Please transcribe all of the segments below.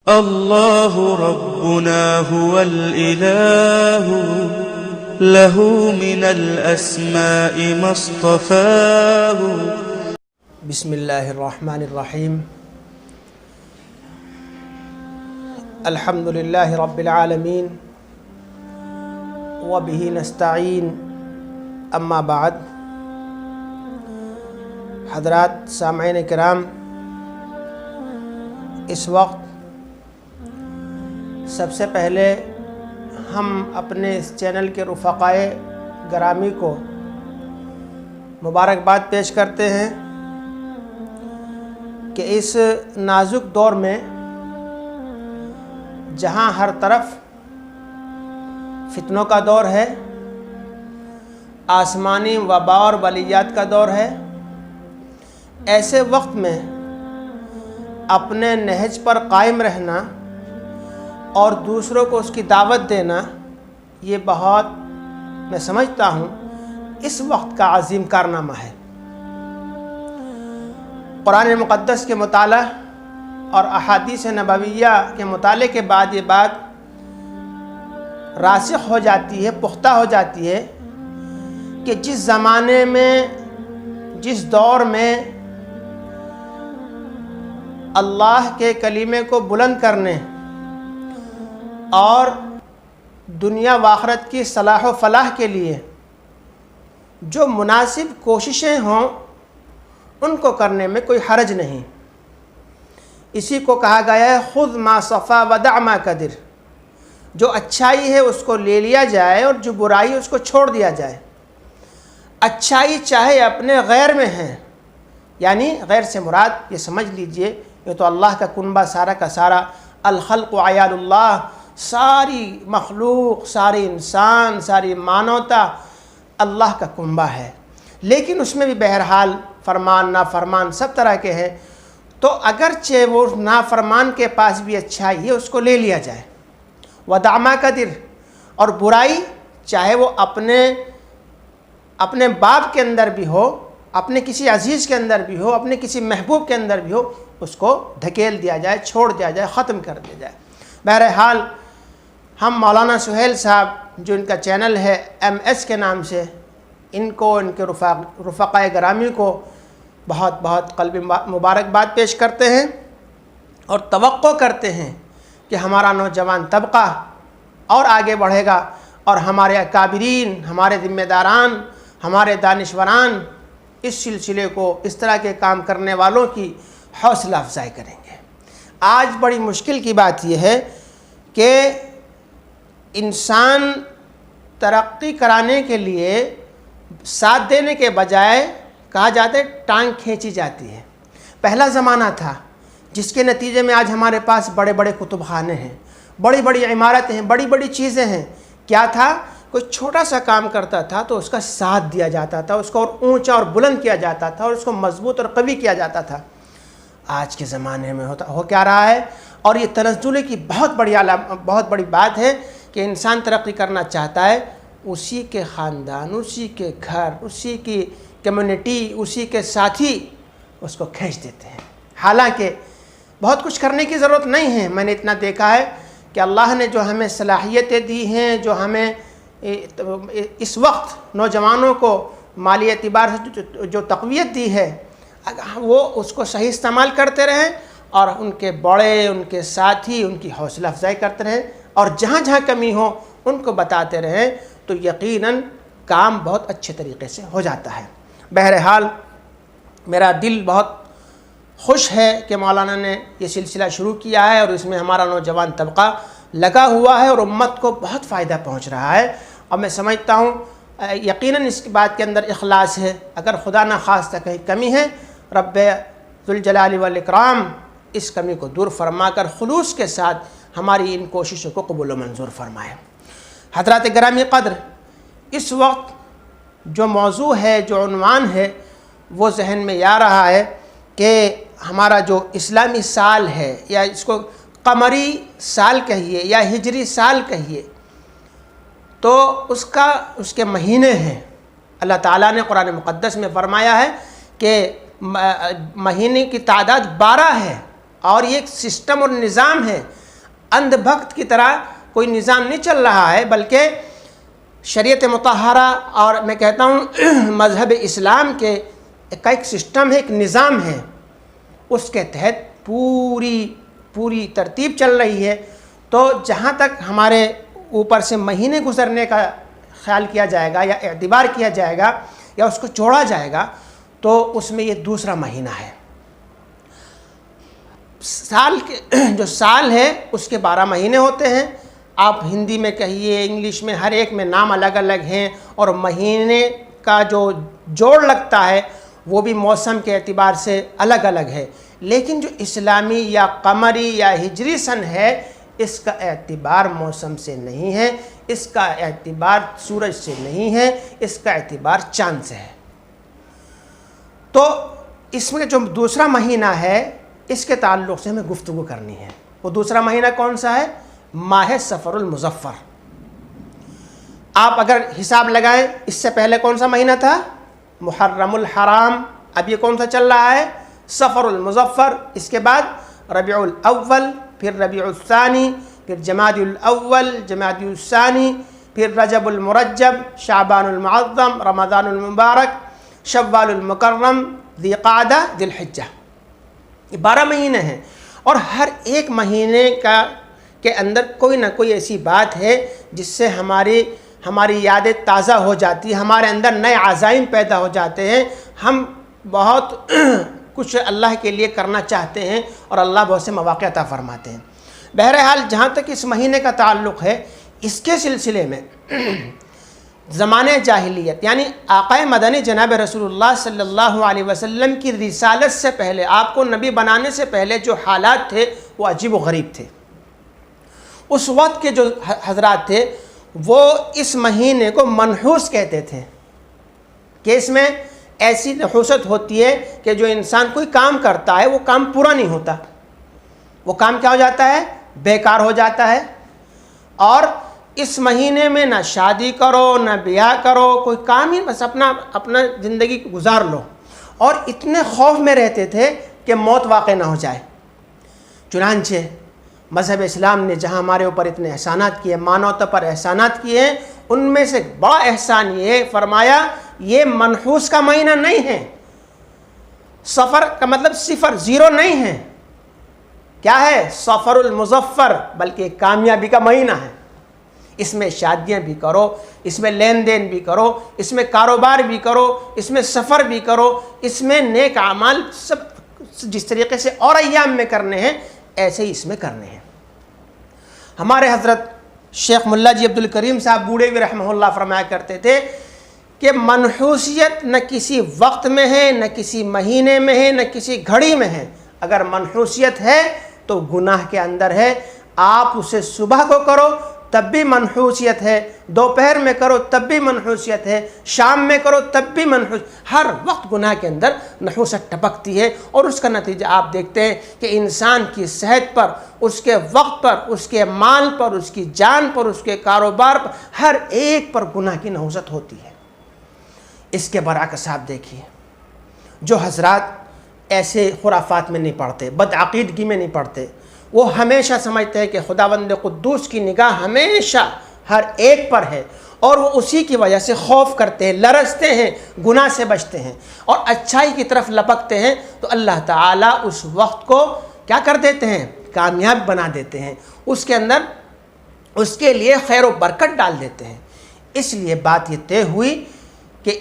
الله ربنا هو الإله له من الأسماء ما اصطفاه. بسم الله الرحمن الرحيم. الحمد لله رب العالمين وبه نستعين. اما بعد. حضرات سامعین کرام، اس وقت سب سے پہلے ہم اپنے اس چینل کے رفقائے گرامی کو مبارکباد پیش کرتے ہیں کہ اس نازک دور میں جہاں ہر طرف فتنوں کا دور ہے، آسمانی وبا اور بلیات کا دور ہے، ایسے وقت میں اپنے نہج پر قائم رہنا اور دوسروں کو اس کی دعوت دینا، یہ بہت میں سمجھتا ہوں اس وقت کا عظیم کارنامہ ہے۔ قرآن مقدس کے مطالعہ اور احادیث نبویہ کے مطالعے کے بعد یہ بات راسخ ہو جاتی ہے، پختہ ہو جاتی ہے کہ جس زمانے میں، جس دور میں اللہ کے کلمے کو بلند کرنے اور دنیا و آخرت کی صلاح و فلاح کے لیے جو مناسب کوششیں ہوں ان کو کرنے میں کوئی حرج نہیں۔ اسی کو کہا گیا ہے خذ ما صفا ودع ما قدر، جو اچھائی ہے اس کو لے لیا جائے اور جو برائی اس کو چھوڑ دیا جائے۔ اچھائی چاہے اپنے غیر میں ہے، یعنی غیر سے مراد یہ سمجھ لیجئے یہ تو اللہ کا کنبہ سارا کا سارا، الخلق عیال اللہ، ساری مخلوق، سارے انسان، ساری مانوتا اللہ کا کنبہ ہے، لیکن اس میں بھی بہرحال فرمان نافرمان سب طرح کے ہیں، تو اگرچہ وہ نافرمان کے پاس بھی اچھائی ہے اس کو لے لیا جائے۔ ودع ما قدر، اور برائی چاہے وہ اپنے باپ کے اندر بھی ہو، اپنے کسی عزیز کے اندر بھی ہو، اپنے کسی محبوب کے اندر بھی ہو، اس کو دھکیل دیا جائے، چھوڑ دیا جائے، ختم کر دیا جائے۔ بہرحال ہم مولانا سہیل صاحب جو ان کا چینل ہے MS کے نام سے، ان کو، ان کے رفقائے گرامی کو بہت بہت قلبی مبارکباد پیش کرتے ہیں اور توقع کرتے ہیں کہ ہمارا نوجوان طبقہ اور آگے بڑھے گا اور ہمارے اکابرین، ہمارے ذمہ داران، ہمارے دانشوران اس سلسلے کو، اس طرح کے کام کرنے والوں کی حوصلہ افزائی کریں گے۔ آج بڑی مشکل کی بات یہ ہے کہ انسان ترقی کرانے کے لیے ساتھ دینے کے بجائے کہا جاتا ہے ٹانگ کھینچی جاتی ہے۔ پہلا زمانہ تھا جس کے نتیجے میں آج ہمارے پاس بڑے بڑے کتب خانے ہیں، بڑی بڑی عمارتیں ہیں، بڑی بڑی چیزیں ہیں۔ کیا تھا؟ کوئی چھوٹا سا کام کرتا تھا تو اس کا ساتھ دیا جاتا تھا، اس کو اور اونچا اور بلند کیا جاتا تھا اور اس کو مضبوط اور قوی کیا جاتا تھا۔ آج کے زمانے میں ہو کیا رہا ہے، اور یہ تنزل کی بہت بڑی بات ہے کہ انسان ترقی کرنا چاہتا ہے، اسی کے خاندان، اسی کے گھر، اسی کی کمیونٹی، اسی کے ساتھی اس کو کھینچ دیتے ہیں۔ حالانکہ بہت کچھ کرنے کی ضرورت نہیں ہے۔ میں نے اتنا دیکھا ہے کہ اللہ نے جو ہمیں صلاحیتیں دی ہیں، جو ہمیں اس وقت نوجوانوں کو مالی اعتبار سے جو تقویت دی ہے، وہ اس کو صحیح استعمال کرتے رہیں اور ان کے بڑے، ان کے ساتھی ان کی حوصلہ افزائی کرتے رہیں اور جہاں جہاں کمی ہو ان کو بتاتے رہیں، تو یقیناً کام بہت اچھے طریقے سے ہو جاتا ہے۔ بہرحال میرا دل بہت خوش ہے کہ مولانا نے یہ سلسلہ شروع کیا ہے اور اس میں ہمارا نوجوان طبقہ لگا ہوا ہے اور امت کو بہت فائدہ پہنچ رہا ہے، اور میں سمجھتا ہوں یقیناً اس کی بات کے اندر اخلاص ہے۔ اگر خدا نخواستہ کہیں کمی ہے، رب ذوالجلال والاکرام اس کمی کو دور فرما کر خلوص کے ساتھ ہماری ان کوششوں کو قبول و منظور فرمائے۔ حضرات گرامی قدر، اس وقت جو موضوع ہے، جو عنوان ہے، وہ ذہن میں آ رہا ہے کہ ہمارا جو اسلامی سال ہے، یا اس کو قمری سال کہیے یا ہجری سال کہیے، تو اس کے مہینے ہیں۔ اللہ تعالیٰ نے قرآن مقدس میں فرمایا ہے کہ مہینے کی تعداد 12 ہے، اور یہ ایک سسٹم اور نظام ہے اندھ بھکت کی طرح کوئی نظام نہیں چل رہا ہے، بلکہ شریعت مطہرہ اور میں کہتا ہوں مذہب اسلام کے ایک سسٹم ہے، ایک نظام ہے، اس کے تحت پوری ترتیب چل رہی ہے۔ تو جہاں تک ہمارے اوپر سے مہینے گزرنے کا خیال کیا جائے گا یا اعتبار کیا جائے گا یا اس کو جوڑا جائے گا تو اس میں یہ دوسرا مہینہ ہے۔ جو سال ہے اس کے 12 مہینے ہوتے ہیں، آپ ہندی میں کہیے، انگلش میں، ہر ایک میں نام الگ الگ ہیں، اور مہینے کا جو جوڑ لگتا ہے وہ بھی موسم کے اعتبار سے الگ الگ ہے، لیکن جو اسلامی یا قمری یا ہجری سن ہے اس کا اعتبار موسم سے نہیں ہے، اس کا اعتبار سورج سے نہیں ہے، اس کا اعتبار چاند سے ہے۔ تو اس میں جو دوسرا مہینہ ہے اس کے تعلق سے ہمیں گفتگو کرنی ہے۔ وہ دوسرا مہینہ کون سا ہے؟ ماہ صفر المظفر۔ آپ اگر حساب لگائیں، اس سے پہلے کون سا مہینہ تھا؟ محرم الحرام۔ اب یہ کون سا چل رہا ہے؟ صفر المظفر۔ اس کے بعد ربیع الاول، پھر ربیع الثانی، پھر جمادی الاول، جمادی الثانی، پھر رجب المرجب، شعبان المعظم، رمضان المبارک، شوال المکرم، ذی قعدہ، ذی الحجہ۔ یہ 12 مہینے ہیں، اور ہر ایک مہینے کے اندر کوئی نہ کوئی ایسی بات ہے جس سے ہماری یادیں تازہ ہو جاتی ہیں، ہمارے اندر نئے عزائم پیدا ہو جاتے ہیں، ہم بہت کچھ اللہ کے لیے کرنا چاہتے ہیں اور اللہ بہت سے مواقع عطا فرماتے ہیں۔ بہرحال جہاں تک اس مہینے کا تعلق ہے، اس کے سلسلے میں زمانے جاہلیت یعنی آقا مدنی جناب رسول اللہ صلی اللہ علیہ وسلم کی رسالت سے پہلے، آپ کو نبی بنانے سے پہلے جو حالات تھے وہ عجیب و غریب تھے۔ اس وقت کے جو حضرات تھے وہ اس مہینے کو منحوس کہتے تھے کہ اس میں ایسی نحوست ہوتی ہے کہ جو انسان کوئی کام کرتا ہے وہ کام پورا نہیں ہوتا، وہ کام کیا ہو جاتا ہے؟ بیکار ہو جاتا ہے۔ اور اس مہینے میں نہ شادی کرو نہ بیاہ کرو، کوئی کام ہی، بس اپنا زندگی گزار لو، اور اتنے خوف میں رہتے تھے کہ موت واقع نہ ہو جائے۔ چنانچہ مذہب اسلام نے جہاں ہمارے اوپر اتنے احسانات کیے، مانوتا پر احسانات کیے ہیں، ان میں سے بڑا احسان یہ فرمایا یہ منحوس کا مہینہ نہیں ہے، سفر کا مطلب صفر، زیرو نہیں ہے، کیا ہے؟ صفر المظفر، بلکہ کامیابی کا مہینہ ہے۔ اس میں شادیاں بھی کرو، اس میں لین دین بھی کرو، اس میں کاروبار بھی کرو، اس میں سفر بھی کرو، اس میں نیک اعمال سب جس طریقے سے اور ایام میں کرنے ہیں ایسے ہی اس میں کرنے ہیں۔ ہمارے حضرت شیخ ملا جی عبدالکریم صاحب بوڑھے بھی رحمہ اللہ فرمایا کرتے تھے کہ منحوسیت نہ کسی وقت میں ہے، نہ کسی مہینے میں ہے، نہ کسی گھڑی میں ہے۔ اگر منحوسیت ہے تو گناہ کے اندر ہے۔ آپ اسے صبح کو کرو تب بھی منحوسیت ہے، دوپہر میں کرو تب بھی منحوسیت ہے، شام میں کرو تب بھی ہر وقت گناہ کے اندر نحوست ٹپکتی ہے، اور اس کا نتیجہ آپ دیکھتے ہیں کہ انسان کی صحت پر، اس کے وقت پر، اس کے مال پر، اس کی جان پر، اس کے کاروبار پر، ہر ایک پر گناہ کی نحوست ہوتی ہے۔ اس کے برعکس آپ دیکھیے، جو حضرات ایسے خرافات میں نہیں پڑھتے، بدعقیدگی میں نہیں پڑھتے، وہ ہمیشہ سمجھتے ہیں کہ خداوند قدوس کی نگاہ ہمیشہ ہر ایک پر ہے، اور وہ اسی کی وجہ سے خوف کرتے ہیں، لرزتے ہیں، گناہ سے بچتے ہیں اور اچھائی کی طرف لپکتے ہیں، تو اللہ تعالیٰ اس وقت کو کیا کر دیتے ہیں؟ کامیاب بنا دیتے ہیں، اس کے اندر اس کے لیے خیر و برکت ڈال دیتے ہیں۔ اس لیے بات یہ طے ہوئی کہ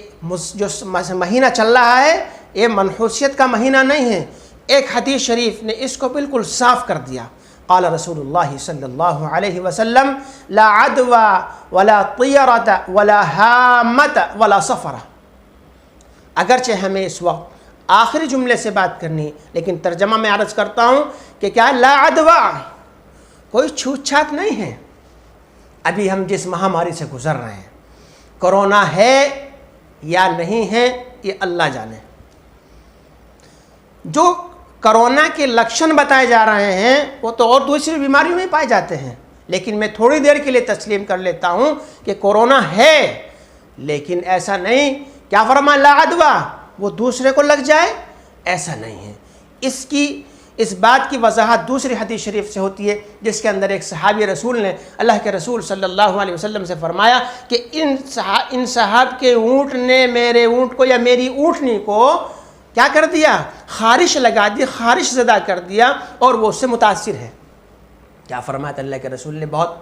جو مہینہ چل رہا ہے یہ منحوسیت کا مہینہ نہیں ہے۔ ایک حدیث شریف نے اس کو بالکل صاف کر دیا۔ قال رسول اللہ صلی اللہ علیہ وسلم لا عدوى ولا طیرۃ ولا ہامۃ ولا سفر۔ اگرچہ ہمیں اس وقت آخری جملے سے بات کرنی، لیکن ترجمہ میں عرض کرتا ہوں کہ کیا لا عدوى، کوئی چھوت چھات نہیں ہے۔ ابھی ہم جس مہاماری سے گزر رہے ہیں، کرونا ہے یا نہیں ہے یہ اللہ جانے۔ جو کرونا کے لکشن بتائے جا رہے ہیں وہ تو اور دوسری بیماریوں میں پائے جاتے ہیں، لیکن میں تھوڑی دیر کے لیے تسلیم کر لیتا ہوں کہ کرونا ہے، لیکن ایسا نہیں کیا فرمایا لا عدوى وہ دوسرے کو لگ جائے، ایسا نہیں ہے۔ اس بات کی وضاحت دوسری حدیث شریف سے ہوتی ہے، جس کے اندر ایک صحابی رسول نے اللہ کے رسول صلی اللہ علیہ وسلم سے فرمایا کہ ان صاحب کے اونٹ نے میرے اونٹ کو یا میری اونٹنی کو کیا کر دیا؟ خارش لگا دی، خارش زدہ کر دیا، اور وہ اس سے متاثر ہے۔ کیا فرمایا؟ اللہ کے رسول نے بہت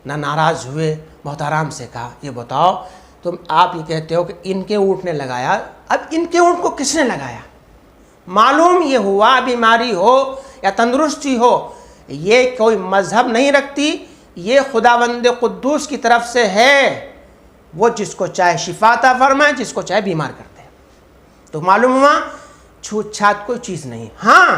نہ ناراض ہوئے، بہت آرام سے کہا، یہ بتاؤ تم آپ یہ کہتے ہو کہ ان کے اونٹ نے لگایا، اب ان کے اونٹ کو کس نے لگایا؟ معلوم یہ ہوا بیماری ہو یا تندرستی ہو، یہ کوئی مذہب نہیں رکھتی، یہ خداوند قدوس کی طرف سے ہے، وہ جس کو چاہے شفا عطا فرمائے، جس کو چاہے بیمار کرتے ہیں۔ تو معلوم ہوا چھوت چھات کوئی چیز نہیں۔ ہاں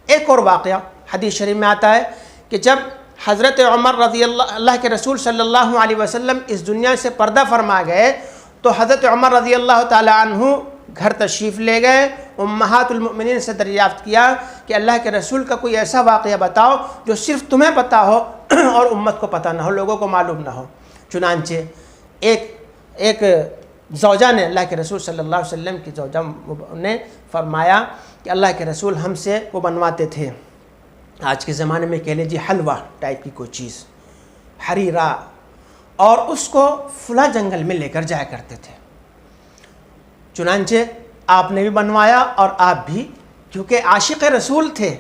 ایک اور واقعہ حدیث شریف میں آتا ہے کہ جب حضرت عمر رضی اللہ کے رسول صلی اللہ علیہ وسلم اس دنیا سے پردہ فرما گئے تو حضرت عمر رضی اللہ تعالی عنہ گھر تشریف لے گئے، امہات المؤمنین سے دریافت کیا کہ اللہ کے رسول کا کوئی ایسا واقعہ بتاؤ جو صرف تمہیں پتہ ہو اور امت کو پتہ نہ ہو، لوگوں کو معلوم نہ ہو۔ چنانچہ ایک زوجہ نے اللہ کے رسول صلی اللہ علیہ وسلم کی زوجہ نے فرمایا کہ اللہ کے رسول ہم سے وہ بنواتے تھے، آج کے زمانے میں کہہ لیجیے حلوہ ٹائپ کی کوئی چیز، حریرہ، اور اس کو فلاں جنگل میں لے کر جایا کرتے تھے۔ چنانچہ آپ نے بھی بنوایا اور آپ بھی، کیونکہ عاشق رسول تھے،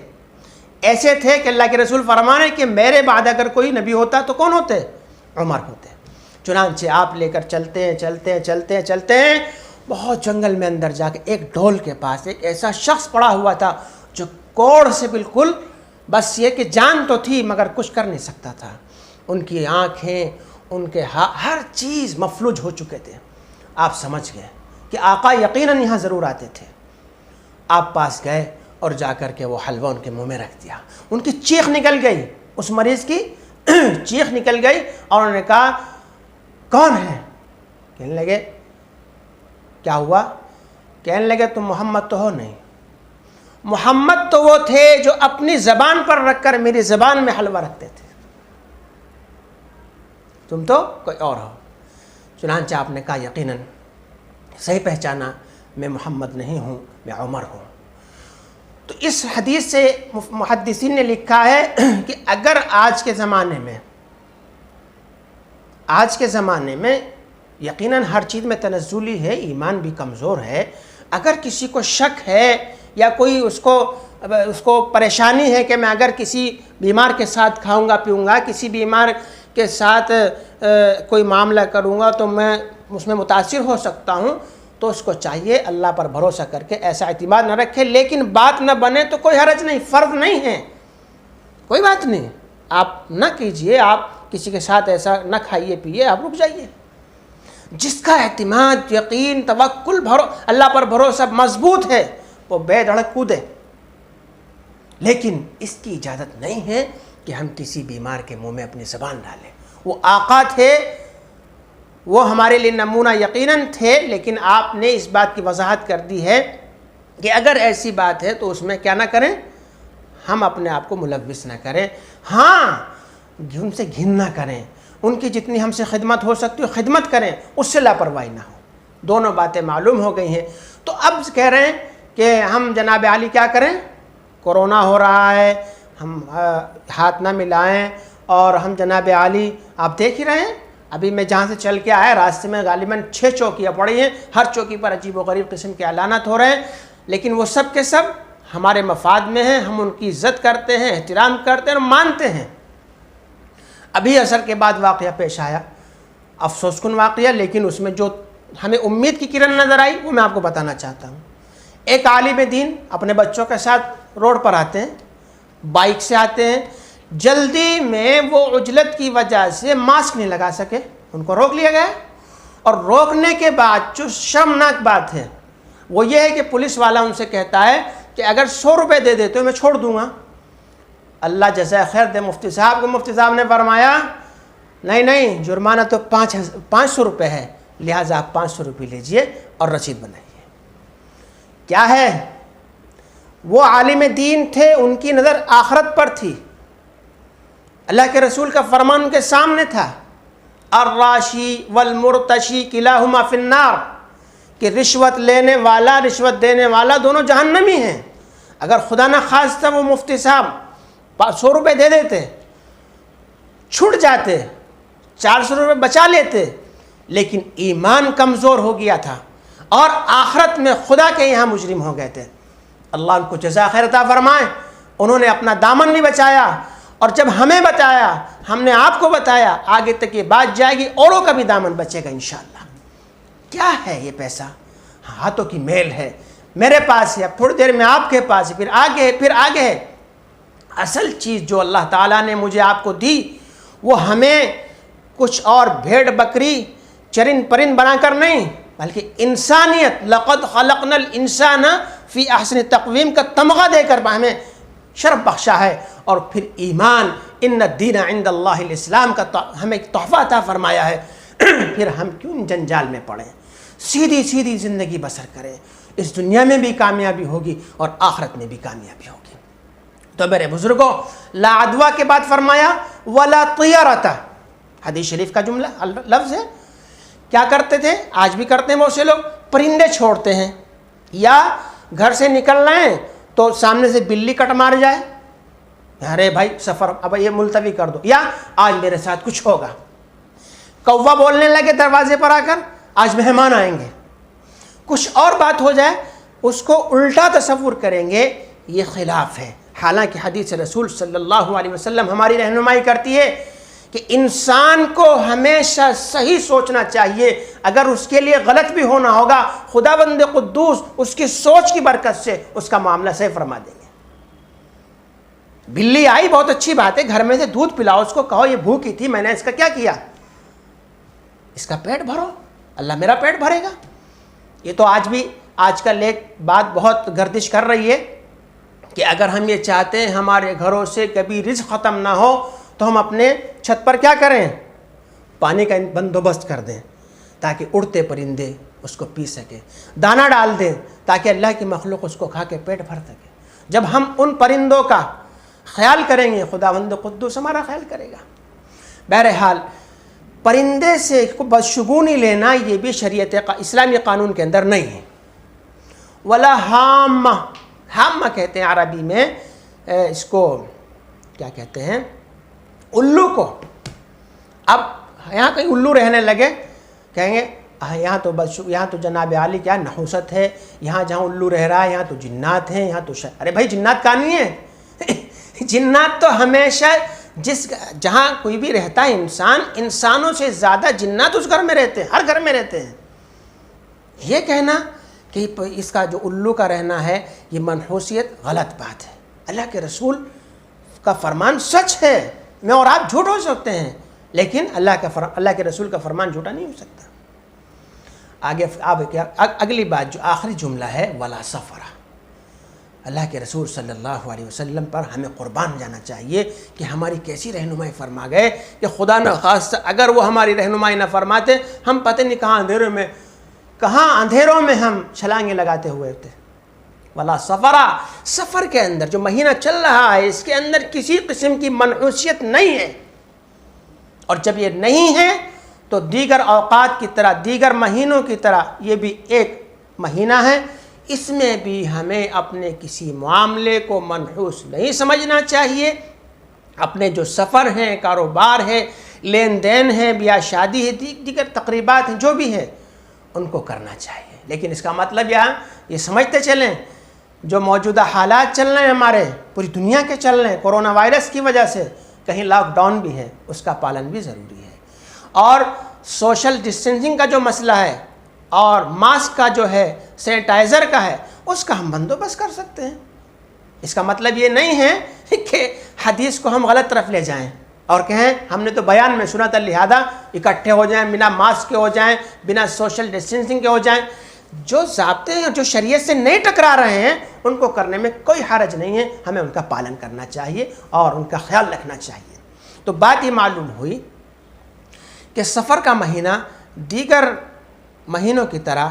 ایسے تھے کہ اللہ کے رسول فرمانے کہ میرے بعد اگر کوئی نبی ہوتا تو کون ہوتے؟ عمر ہوتے۔ چنانچہ آپ لے کر چلتے ہیں، بہت جنگل میں اندر جا کے ایک ڈھول کے پاس ایک ایسا شخص پڑا ہوا تھا جو کوڑ سے بالکل، بس یہ کہ جان تو تھی مگر کچھ کر نہیں سکتا تھا، ان کی آنکھیں، ان کے ہر چیز مفلوج ہو چکے تھے۔ آپ سمجھ گئے کہ آقا یقیناً یہاں ضرور آتے تھے۔ آپ پاس گئے اور جا کر کے وہ حلوہ ان کے منہ میں رکھ دیا، ان کی چیخ نکل گئی، اس مریض کی چیخ نکل گئی، اور انہوں نے کہا کون ہے؟ کہنے لگے کیا ہوا؟ کہنے لگے تم محمد تو ہو نہیں، محمد تو وہ تھے جو اپنی زبان پر رکھ کر میری زبان میں حلوہ رکھتے تھے، تم تو کوئی اور ہو۔ چنانچہ آپ نے کہا یقیناً صحیح پہچانا، میں محمد نہیں ہوں، میں عمر ہوں۔ تو اس حدیث سے محدثین نے لکھا ہے کہ اگر آج کے زمانے میں یقیناً ہر چیز میں تنزلی ہے، ایمان بھی کمزور ہے، اگر کسی کو شک ہے یا کوئی اس کو پریشانی ہے کہ میں اگر کسی بیمار کے ساتھ کھاؤں گا پیوں گا، کسی بیمار کے ساتھ کوئی معاملہ کروں گا تو میں اس میں متاثر ہو سکتا ہوں، تو اس کو چاہیے اللہ پر بھروسہ کر کے ایسا اعتماد نہ رکھے، لیکن بات نہ بنے تو کوئی حرج نہیں، فرض نہیں ہے، کوئی بات نہیں، آپ نہ کیجئے، آپ کسی کے ساتھ ایسا نہ کھائیے پیئے، آپ رک جائیے۔ جس کا اعتماد، یقین، توکل، اللہ پر بھروسہ مضبوط ہے وہ بے دھڑک کودے، لیکن اس کی اجازت نہیں ہے کہ ہم کسی بیمار کے منہ میں اپنی زبان ڈالیں۔ وہ آقا تھے، وہ ہمارے لیے نمونہ یقیناً تھے، لیکن آپ نے اس بات کی وضاحت کر دی ہے کہ اگر ایسی بات ہے تو اس میں کیا نہ کریں، ہم اپنے آپ کو ملوث نہ کریں، ہاں ان سے گھن نہ کریں، ان کی جتنی ہم سے خدمت ہو سکتی ہو خدمت کریں، اس سے لاپرواہی نہ ہو۔ دونوں باتیں معلوم ہو گئی ہیں۔ تو اب کہہ رہے ہیں کہ ہم جناب عالی کیا کریں؟ کورونا ہو رہا ہے، ہم ہاتھ نہ ملائیں، اور ہم جناب عالی آپ دیکھ ہی رہے ہیں، ابھی میں جہاں سے چل کے آیا راستے میں غالباً 6 چوکیاں پڑی ہیں، ہر چوکی پر عجیب و غریب قسم کے اعلانات ہو رہے ہیں، لیکن وہ سب کے سب ہمارے مفاد میں ہیں، ہم ان کی عزت کرتے ہیں، احترام کرتے ہیں اور مانتے ہیں۔ ابھی عصر کے بعد واقعہ پیش آیا، افسوس کن واقعہ، لیکن اس میں جو ہمیں امید کی کرن نظر آئی وہ میں آپ کو بتانا چاہتا ہوں۔ ایک عالم دین اپنے بچوں کے ساتھ روڈ پر آتے ہیں، بائک سے آتے ہیں، جلدی میں وہ عجلت کی وجہ سے ماسک نہیں لگا سکے، ان کو روک لیا گیا، اور روکنے کے بعد جو شرمناک بات ہے وہ یہ ہے کہ پولیس والا ان سے کہتا ہے کہ اگر 100 روپے دے دیتے ہو میں چھوڑ دوں گا۔ اللہ جزائے خیر دے مفتی صاحب کو، مفتی صاحب نے فرمایا نہیں، جرمانہ تو 500 روپے ہے، لہٰذا آپ 500 روپے لیجئے اور رسید بنائیے۔ کیا ہے؟ وہ عالم دین تھے، ان کی نظر آخرت پر تھی، اللہ کے رسول کا فرمان ان کے سامنے تھا، الراشی والمرتشی کلاہما فی النار، کہ رشوت لینے والا رشوت دینے والا دونوں جہنمی ہیں۔ اگر خدا نہ خواستہ وہ مفتی صاحب 100 روپے دے دیتے، چھٹ جاتے، 400 روپے بچا لیتے، لیکن ایمان کمزور ہو گیا تھا اور آخرت میں خدا کے یہاں مجرم ہو گئے تھے۔ اللہ ان کو جزا خیر عطا فرمائے، انہوں نے اپنا دامن نہیں بچایا، اور جب ہمیں بتایا، ہم نے آپ کو بتایا، آگے تک یہ بات جائے گی، اوروں کا بھی دامن بچے گا انشاءاللہ۔ کیا ہے یہ پیسہ؟ ہاتھوں کی میل ہے، میرے پاس ہے، اب تھوڑی دیر میں آپ کے پاس ہے، پھر آگے ہے، پھر آگے ہے۔ اصل چیز جو اللہ تعالیٰ نے مجھے آپ کو دی، وہ ہمیں کچھ اور بھیڑ بکری چرند پرند بنا کر نہیں، بلکہ انسانیت، لقد خلقنا الانسان فی احسن تقویم کا تمغہ دے کر ہمیں شرف بخشا ہے، اور پھر ایمان، ان الدین عند اللہ الاسلام کا ہمیں ایک تحفہ عطا فرمایا ہے۔ پھر ہم کیوں ان جنجال میں پڑیں؟ سیدھی سیدھی زندگی بسر کریں، اس دنیا میں بھی کامیابی ہوگی اور آخرت میں بھی کامیابی ہوگی۔ تو میرے بزرگوں، لا عدوہ کے بعد فرمایا ولا طیرۃ، حدیث شریف کا جملہ لفظ ہے۔ کیا کرتے تھے؟ آج بھی کرتے ہیں بہت سے لوگ، پرندے چھوڑتے ہیں، یا گھر سے نکل رہے ہیں تو سامنے سے بلی کٹ مار جائے، ارے بھائی سفر اب یہ ملتوی کر دو، یا آج میرے ساتھ کچھ ہوگا۔ کوا بولنے لگے دروازے پر آ کر، آج مہمان آئیں گے، کچھ اور بات ہو جائے، اس کو الٹا تصور کریں گے، یہ خلاف ہے۔ حالانکہ حدیث رسول صلی اللہ علیہ وسلم ہماری رہنمائی کرتی ہے کہ انسان کو ہمیشہ صحیح سوچنا چاہیے، اگر اس کے لیے غلط بھی ہونا ہوگا، خداوند قدوس اس کی سوچ کی برکت سے اس کا معاملہ صحیح فرما دیں گے۔ بلی آئی، بہت اچھی بات ہے، گھر میں سے دودھ پلاؤ، اس کو کہو یہ بھوکی تھی، میں نے اس کا کیا کیا، اس کا پیٹ بھرو، اللہ میرا پیٹ بھرے گا۔ یہ تو آج کل ایک بات بہت گردش کر رہی ہے کہ اگر ہم یہ چاہتے ہیں ہمارے گھروں سے کبھی رزق ختم نہ ہو تو ہم اپنے چھت پر کیا کریں، پانی کا بندوبست کر دیں تاکہ اڑتے پرندے اس کو پی سکیں، دانہ ڈال دیں تاکہ اللہ کی مخلوق اس کو کھا کے پیٹ بھر سکے۔ جب ہم ان پرندوں کا خیال کریں گے، خداوند قدوس ہمارا خیال کرے گا۔ بہرحال پرندے سے بدشگونی لینا یہ بھی شریعت اسلامی قانون کے اندر نہیں ہے۔ ولا ہامہ، ہامہ کہتے ہیں عربی میں اس کو، کیا کہتے ہیں، الو کو۔ اب یہاں کہیں الو رہنے لگے، کہیں گے یہاں تو جناب عالی کیا نحوست ہے، یہاں جہاں الو رہ رہا ہے یہاں تو جنات ہیں، یہاں تو ارے بھائی جنات کہاں نہیں ہے؟ جنات تو ہمیشہ جہاں کوئی بھی رہتا ہے انسانوں سے زیادہ جنات اس گھر میں رہتے ہیں، ہر گھر میں رہتے ہیں۔ یہ کہنا کہ اس کا جو الو کا رہنا ہے یہ منحوسیت، غلط بات ہے۔ اللہ کے رسول کا فرمان سچ ہے، میں اور آپ جھوٹ ہو سکتے ہیں، لیکن اللہ کے رسول کا فرمان جھوٹا نہیں ہو سکتا۔ آگے اگلی بات جو آخری جملہ ہے، ولا سفرہ، اللہ کے رسول صلی اللہ علیہ وسلم پر ہمیں قربان جانا چاہیے کہ ہماری کیسی رہنمائی فرما گئے کہ خدا نہ خواستہ اگر وہ ہماری رہنمائی نہ فرماتے، ہم پتہ نہیں کہاں اندھیروں میں ہم چھلانگیں لگاتے ہوئے تھے۔ ولا سفرہ، سفر کے اندر جو مہینہ چل رہا ہے اس کے اندر کسی قسم کی منحوسیت نہیں ہے، اور جب یہ نہیں ہے تو دیگر اوقات کی طرح، دیگر مہینوں کی طرح یہ بھی ایک مہینہ ہے، اس میں بھی ہمیں اپنے کسی معاملے کو منحوس نہیں سمجھنا چاہیے۔ اپنے جو سفر ہیں، کاروبار ہے، لین دین ہے، بیاہ شادی ہے، دیگر تقریبات ہیں، جو بھی ہیں ان کو کرنا چاہیے، لیکن اس کا مطلب یہ سمجھتے چلیں جو موجودہ حالات چل رہے ہیں ہمارے پوری دنیا کے چل رہے ہیں کورونا وائرس کی وجہ سے، کہیں لاک ڈاؤن بھی ہے، اس کا پالن بھی ضروری ہے، اور سوشل ڈسٹینسنگ کا جو مسئلہ ہے اور ماسک کا جو ہے، سینیٹائزر کا ہے، اس کا ہم بندوبست کر سکتے ہیں۔ اس کا مطلب یہ نہیں ہے کہ حدیث کو ہم غلط طرف لے جائیں اور کہیں ہم نے تو بیان میں سنا تھا لہذا اکٹھے ہو جائیں، بنا ماسک کے ہو جائیں، بنا سوشل ڈسٹینسنگ کے ہو جائیں۔ جو ضابطے ہیں جو شریعت سے نہیں ٹکرا رہے ہیں ان کو کرنے میں کوئی حرج نہیں ہے، ہمیں ان کا پالن کرنا چاہیے اور ان کا خیال رکھنا چاہیے۔ تو بات یہ معلوم ہوئی کہ سفر کا مہینہ دیگر مہینوں کی طرح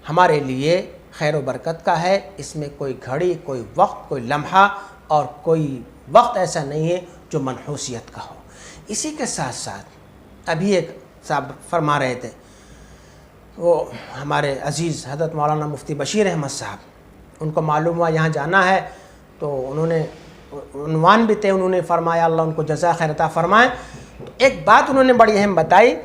ہمارے لیے خیر و برکت کا ہے، اس میں کوئی گھڑی، کوئی وقت، کوئی لمحہ اور کوئی وقت ایسا نہیں ہے جو منحوسیت کا ہو۔ اسی کے ساتھ ساتھ ابھی ایک صاحب فرما رہے تھے، وہ ہمارے عزیز حضرت مولانا مفتی بشیر احمد صاحب، ان کو معلوم ہوا یہاں جانا ہے تو انہوں نے عنوان بھی تھے، انہوں نے فرمایا اللہ ان کو جزا خیر عطا فرمائے. تو ایک بات انہوں نے بڑی اہم بتائی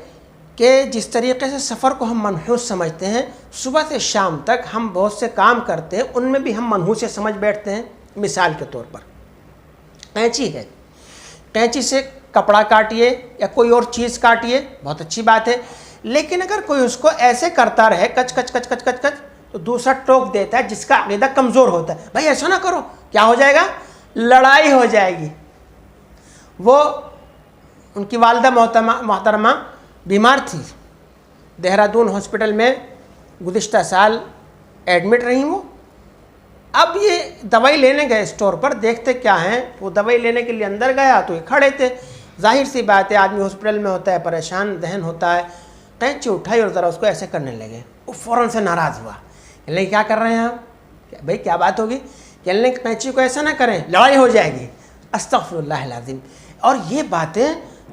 کہ جس طریقے سے سفر کو ہم منحوس سمجھتے ہیں، صبح سے شام تک ہم بہت سے کام کرتے ہیں، ان میں بھی ہم منحوس سمجھ بیٹھتے ہیں. مثال کے طور پر قینچی ہے، قینچی سے کپڑا کاٹیے یا کوئی اور چیز کاٹیے، بہت اچھی بات ہے، لیکن اگر کوئی اس کو ایسے کرتا رہے کچ کچ کچ کچ کچ کچ تو دوسرا ٹوک دیتا ہے جس کا عقیدہ کمزور ہوتا ہے، بھائی ایسا نہ کرو، کیا ہو جائے گا؟ لڑائی ہو جائے گی. وہ ان کی والدہ محترمہ بیمار تھی، دہرادون ہاسپٹل میں گزشتہ سال ایڈمٹ رہی وہ. اب یہ دوائی لینے گئے اسٹور پر، دیکھتے کیا ہیں، وہ دوائی لینے کے لیے اندر گیا تو یہ کھڑے تھے. ظاہر سی بات ہے آدمی ہاسپٹل میں ہوتا ہے، پریشان ذہن ہوتا ہے، قینچی اٹھائی اور ذرا اس کو ایسے کرنے لگے. وہ فوراً سے ناراض ہوا، کہنے کیا کر رہے ہیں آپ؟ بھائی کیا بات ہوگی؟ کہنے قینچی کو ایسا نہ کریں، لڑائی ہو جائے گی. استغفر اللہ العظیم. اور یہ باتیں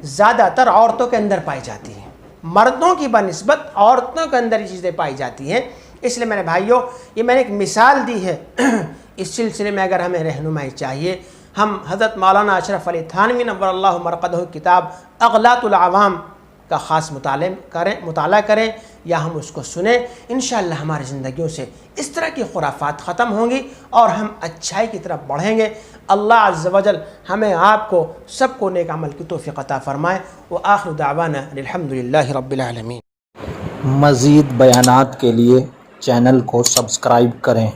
زیادہ تر عورتوں کے اندر پائی جاتی ہیں، مردوں کی بنسبت عورتوں کے اندر یہ چیزیں پائی جاتی ہیں. اس لیے میرے بھائیوں، یہ میں نے ایک مثال دی ہے. اس سلسلے میں اگر ہمیں رہنمائی چاہیے، ہم حضرت مولانا اشرف علی تھانوی نور اللہ مرقدہ کتاب اغلاط العوام کا خاص مطالعہ کریں یا ہم اس کو سنیں. انشاءاللہ ہماری زندگیوں سے اس طرح کی خرافات ختم ہوں گی اور ہم اچھائی کی طرف بڑھیں گے. اللہ عز و جل ہمیں آپ کو سب کو نیک عمل کی توفیق عطا فرمائے. وآخر دعوانا الحمدللہ رب العالمین. مزید بیانات کے لیے چینل کو سبسکرائب کریں.